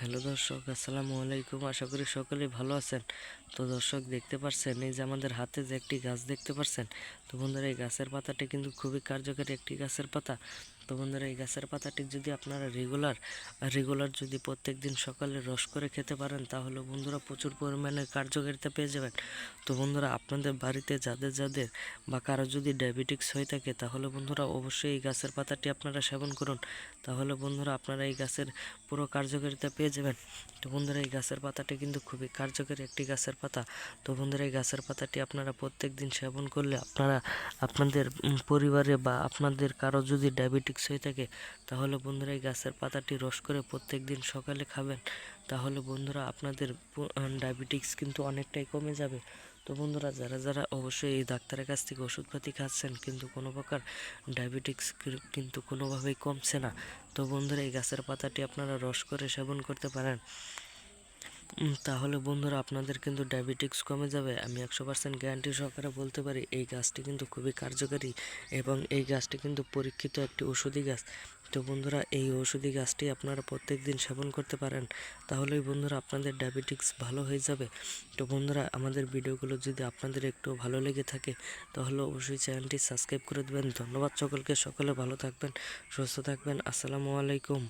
Hello দর্শক, আসসালামু আলাইকুম। আশা করি সকলেই ভালো আছেন। তো দর্শক, দেখতে পাচ্ছেন এই যে আমাদের হাতে যে একটি গাছ দেখতে পাচ্ছেন। তো বন্ধুরা, এই গাছের পাতাটি কিন্তু খুবই কার্যকরী একটি গাছের পাতা। তো বন্ধুরা, এই গাছের পাতাটি যদি আপনারা রেগুলার যদি প্রত্যেক দিন সকালে রস করে খেতে পারেন, তাহলে বন্ধুরা প্রচুর পরিমাণে কার্যকারিতা পেয়ে যাবেন। তো বন্ধুরা, আপনাদের বাড়িতে যাদের বা কারো যদি ডায়াবেটিক্স হয়ে থাকে, তাহলে বন্ধুরা অবশ্যই এই গাছের পাতাটি আপনারা সেবন করুন। তাহলে বন্ধুরা আপনারা এই গাছের পুরো কার্যকারিতা পেয়ে যাবেন। তো বন্ধুরা, এই গাছের পাতাটি কিন্তু খুবই কার্যকরী একটি গাছের পাতা। তো বন্ধুরা, এই গাছের পাতাটি আপনারা প্রত্যেক দিন সেবন করলে আপনারা আপনাদের পরিবারে বা আপনাদের কারো যদি ডায়াবেটিক্স হয়ে থাকে, তাহলে বন্ধুরা এই গাছের পাতাটি রস করে প্রত্যেক দিন সকালে খাবেন। তাহলে বন্ধুরা আপনাদের ডায়াবেটিক্স কিন্তু অনেকটাই কমে যাবে। তো বন্ধুরা, যারা অবশ্যই এই ডাক্তারের কাছ থেকে ওষুধপাতি খাচ্ছেন, কিন্তু কোনো প্রকার ডায়াবেটিক্স কিন্তু কোনোভাবেই কমছে না, তো বন্ধুরা এই গাছের পাতাটি আপনারা রস করে সেবন করতে পারেন। তাহলে বন্ধুরা আপনাদের কিন্তু ডায়াবেটিক্স কমে যাবে। আমি 100% গ্যারান্টি সহকারে বলতে পারি এই গাছটি কিন্তু খুবই কার্যকারী এবং এই গাছটি কিন্তু পরীক্ষিত একটি ঔষধি গাছ। তো বন্ধুরা, এই ঔষধি গাছটি আপনারা প্রত্যেক দিন সেবন করতে পারেন, তাহলেই বন্ধুরা আপনাদের ডায়াবেটিক্স ভালো হয়ে যাবে। তো বন্ধুরা, আমাদের ভিডিওগুলো যদি আপনাদের একটু ভালো লেগে থাকে, তাহলে অবশ্যই চ্যানেলটি সাবস্ক্রাইব করে দেবেন। ধন্যবাদ সকলকে, সকলে ভালো থাকবেন, সুস্থ থাকবেন। আসসালামু আলাইকুম।